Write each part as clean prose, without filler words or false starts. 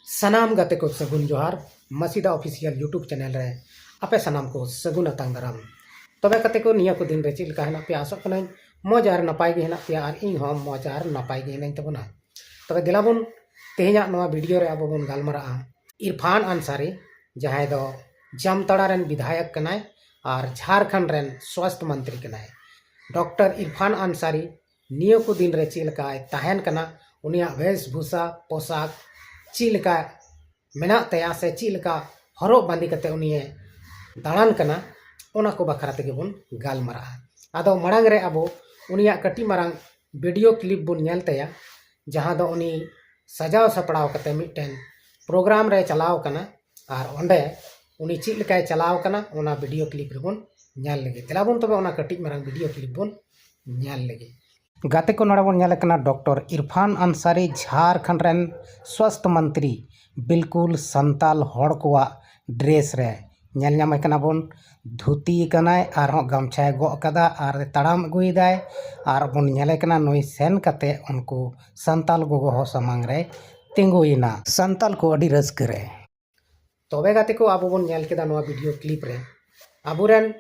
सनाम गाते को सगुन जोहार मसीदा ऑफिशियल यूट्यूब चैनल रे आपे सनाम को सगुन अतांग दाराम तबे कते को निया को दिन रे चिल कहना पे आसो कने मौज आर नपाय गे हेना पे आर इन हम मौज आर नपाय गे हेना तबना तबे दिलाबुन तेहना नवा वीडियो रे अबो बुन गालमरा इरफान अंसारी जहां दो जामताड़ा रेन विधायक कनाय और झारखंड रेन स्वास्थ्य मंत्री कनाय डॉक्टर इरफान अंसारी निया को दिन रे चिल काय तहन कना उनिया वेशभूषा पोशाक चिलका मेना तया से चिलका हरो बांधी कते उनिये दाड़ान कना ओना को बखरा तेगे बुन गालमरा आदो मड़ांग रे अबो उनिया कटी मारांग वीडियो क्लिप बुन नेल तया जहां दो उनी सजाव सपड़ाव कते मिटन प्रोग्राम रे चलाव कना और ओंडे उनी चिलका चलाव कना ओना वीडियो क्लिप रे बुन नेल लगे तेलाबुन तबे ओना कटी मारांग वीडियो क्लिप बुन नेल लगे गाते को नोड़ा बन डॉक्टर इरफान अंसारी झारखंड रेन स्वास्थ्य मंत्री बिल्कुल संताल हड़ कोवा ड्रेस रे नेल नामे कना बन धोती कनाय और गमछाय गो कदा और तड़ाम अगुइदाय और बन नेले कना नोई सेन कते उनको संताल गोगो हो समांग रे तिंगुइना संताल को अडी रस्क रे तबे गाते को आबो बन नेल केदा नोवा वीडियो क्लिप रे आबुरेन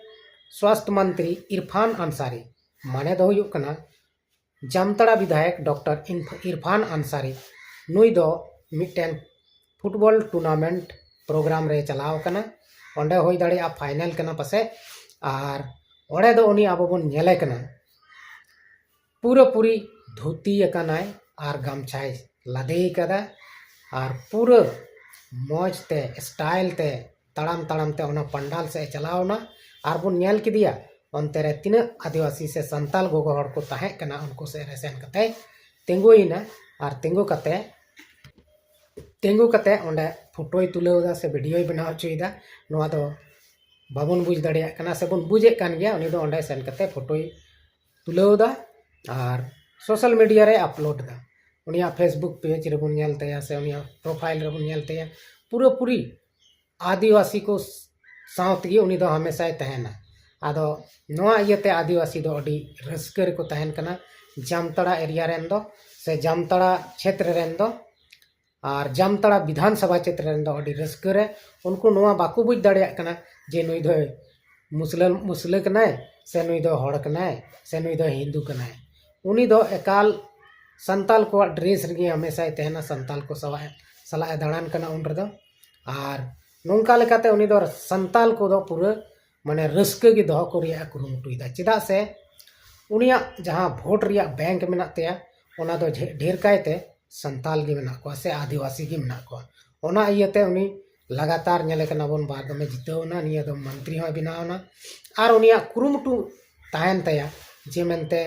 स्वास्थ्य मंत्री इरफान अंसारी माने दो हुयुक कना जामताड़ा विधायक डॉक्टर इरफान अंसारी नुई दो मिटन फुटबॉल टूर्नामेंट प्रोग्राम रे चलाव कना ओंडे होई दाड़े फाइनल कना पासे और ओंडे दो उनी आबो बन नेले कना पूरी धोती कनाय और गमछाय लादे कदा और पूरा मौज ते स्टाइल ते तड़ाम ते ओना पंडाल से चलावना और बन नेल किदिया अंते रे तीन आदिवासी से संताल गोगो हड़ को ताहे कना उनको से रेसेन कते तिंगुइना और तिंगु कते ओंडे फोटोय तुलेवदा से वीडियोय बनाव चुइदा नोआ दो बाबुन बुझ दाड़िया कना से बन बुझे कान गया उनी दो ओंडे सेन कते फोटोय तुलेवदा और सोशल मीडिया रे अपलोड दा उनिया फेसबुक पेज रे बन नेल तया से उनिया प्रोफाइल रे बन नेल तया पूरी आदिवासी को साउथगी उनी दो हमेशा तहना आदो नोआ इयते आदिवासी दो अडी रस्कर को तहन कना जामताड़ा एरिया रेन दो से जामताड़ा क्षेत्र रेन दो और जामताड़ा विधानसभा क्षेत्र रेन दो अडी रस्कर उनको नोआ बाकू बुझ दाड़िया कना जे नुई दो मुस्लिम कनाय से नुई दो हड़ कनाय से नुई दो हिंदू कनाय उनी दो एकाल संताल को ड्रेस रगे हमेशा तहना संताल को सला दाड़ान कना उन रदो और नोंका लेकाते उनी दो संताल को दो पूरा माने रस्के की दो को रिया कुरुमुटुइदा चिदा से उनिया जहां वोट रिया बैंक मेना तया ओना दो ढेर कायते संताल गी मेना को से आदिवासी गी मेना को ओना इयते उनी लगातार नेले कना बन बार दमे जितवना निया दो मंत्री हो बिनावना और उनिया कुरुमुटु ताहन तया जे मेनते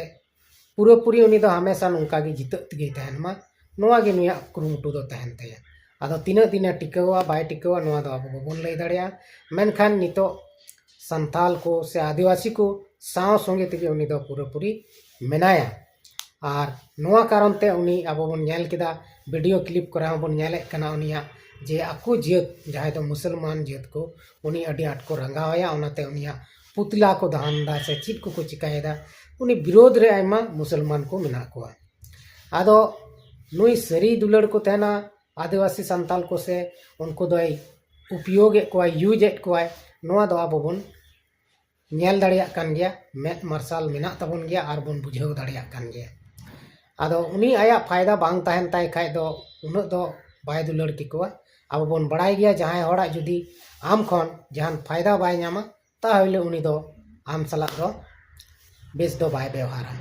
पूरी उनी दो हमेशा नोंका गी जितत गे तहन मा नोआ गी नुया कुरुमुटु दो तहन तया आदो तीना दिन टिकावा बाय टिकावा नोआ दो अब बन लई दाड़िया मेनखान नितो संताल को से आदिवासी को साव संगे तेगे उनी दो पूरी मेनाया और नोआ कारण ते उनी अब बन नेल केदा वीडियो क्लिप करा बन नेले कना उनिया जे आकु जियत जहां दो मुसलमान जियत को उनी अडी आट को रंगावया ओनाते उनिया पुतला को दहानदा से चित को चिकायदा उनी विरोध रे आयमा मुसलमान को मेना को आदो नुई सरी दुलड़ को तहना आदिवासी संताल को से उनको दो उपयोग को यूज को नोआ दो अब बन नेल दाड़िया कान गया मेद मार्शल मेना तबन गया और बन बुझाव दाड़िया कान गया आदो उनी आया फायदा बांग तहन ताय खाय दो उन दो बाय दुलड़ टिकोआ अब बन बड़ाई गया जहां हड़ा जुदी आम खन जहां फायदा बाय नामा ताहले उनी दो आम सला दो बेस दो बाय व्यवहारा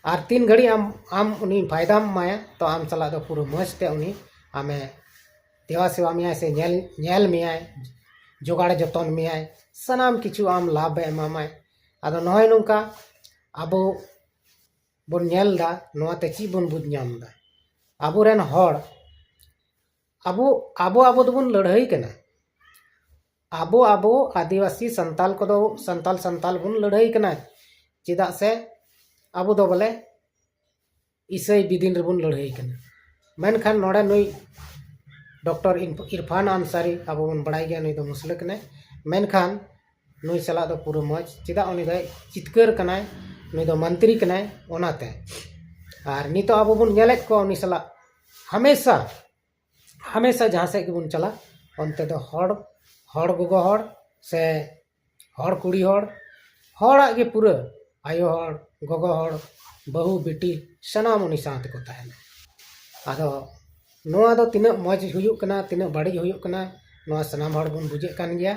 और तीन घड़ी आम उनी फायदा माया तो आम सला दो पूरा मस्ते उनी आमे देवा सेवा मिया से नेल मिया जोगाड़ जतन मियाय सनाम किछु आम लाभ एमामाय आदो नय नोंका आबो बन नेल दा नोआते ची बन बुझ नाम दा आबोरेन हड़ आबो दोबन लड़ाई कना आबो आदिवासी संताल को दो संताल बन लड़ाई कना चिदा से आबो दो बोले ईसाई बिदिन रे बन लड़ाई कना मेनखान नोडे नुई डॉक्टर इरफान अंसारी अब बन बड़ाई गया नुई दो मुस्लिम कने मेनखान नुई सला दो पूरा मौज चिदा उनी दो चितकर कनाय नुई दो मंत्री कनाय ओनाते और नितो अब बन नेलेक को उनी सला हमेशा हमेशा जहाँ से गेबन चला onte do hor gogo hor se hor kuri hora ge pura ayo hor gogo hor bahu beti sanam uni saate ko tahena ado noa do tina moj huyuk kana tina badi huyuk kana noa sanam hor bon bujek kan gya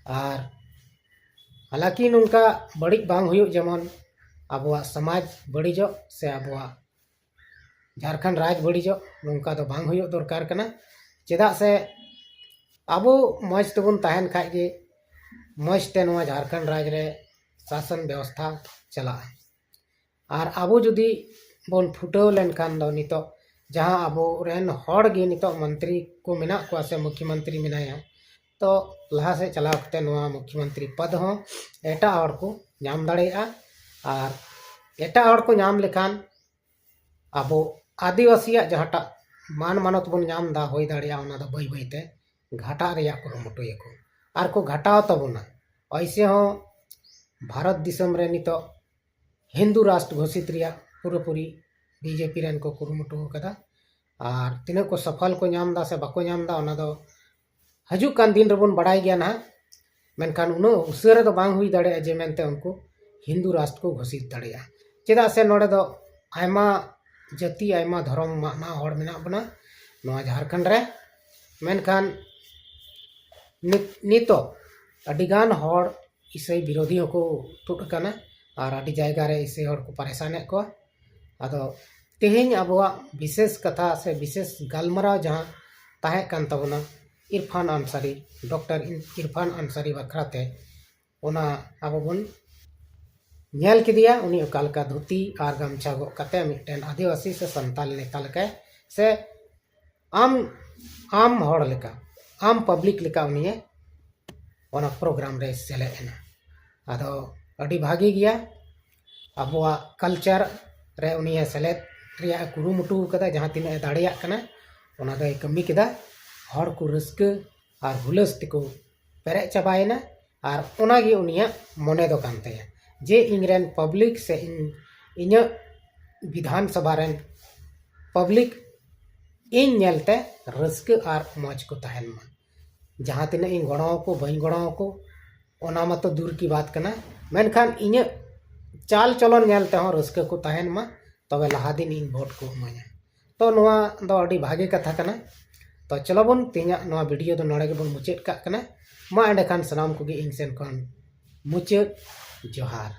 ar हालांकि नौका बड़ी बांग हुयुक जेमन आबुआ समाज बड़ीजो से आबुआ झारखंड राज बड़ीजो नौका दो बांग हुयुक दरकार कना चेदा से आबो मज तबन ताहन खाय गे मज ते नोआ झारखंड राज रे शासन व्यवस्था चला और आबो जुदी बोन फुटाव लेनखान दो नितो जहां आबो रेन हड़ गे नितो मंत्री को मेना को से मुख्यमंत्री मेनाया तो लहा से चलाव कते नोआ मुख्यमंत्री पद हो एटा हड़ को नाम दाड़ेया और एटा हड़ को नाम लेखान आबो आदिवासिया जहाटा मान मानत बन नाम दा होई दाड़ेया ओना दो बई बईते घाटा रेया कुरुमुटुयको आर को घाटाव तबना ऐसे हो भारत दिसम रे नितो हिंदू राष्ट्र घोषित रिया पूरी बीजेपी रेन को कुरुमुटु कदा और तिना को सफल को नाम दा से बाको नाम दा ओना दो हजू कान दिन रबन बड़ाई गया ना मेनखान उनो उसरे दो बांग हुई दाड़े जे मेनते उनको हिंदू राष्ट्र को घोषित दाड़ेया चेदा से नोडे दो आयमा जाति आयमा धर्म माना हड़ मेना बना नोआ झारखंड रे मेनखान नितो अडिगान हड़ इसे विरोधी को तुट कना और अडी जायगा रे इसे हड़ को परेशान को आदो तेहेñ आबोआ विशेष कथा से विशेष गालमराव जहां ताहे कान तबना इरफान अंसारी डॉक्टर इरफान अंसारी बखराते ओना आबो बन नेल किदिया उनी ओकालका धोती और गमछा गो कते मिटन आदिवासी से संताल नेता लके से आम हड़ लेका आम पब्लिक लेका उनी ओना प्रोग्राम रे सेले एना आदो अडी भागी गया आबोआ कल्चर रे उनी सेलेद रिया कुरुमुटु कदा जहां तिना दाड़िया कना ओना दो कमी केदा हड़ को रस्क और हुलस तिको पेरे चाबायना और ओनागे उनिया मने दो कानते जे इंग्रेन पब्लिक से इन Vidhan Sabha rain public in नेलते rusk और मौज को तहन मा जहां तिना इन गड़ाव को बई गड़ाव को ओना मतो दूर की बात कना मेनखान इन चाल चलन नेलते हो रस्क को तहन मा तबे लहा दिन इन वोट को माया तो नोआ दो अडी भागे कथा कना तो चलो बन तेना नोआ वीडियो दो नोड़े बन मुचाद का मा एंडे खान सनाम को इन सेन मुचाद जोहार।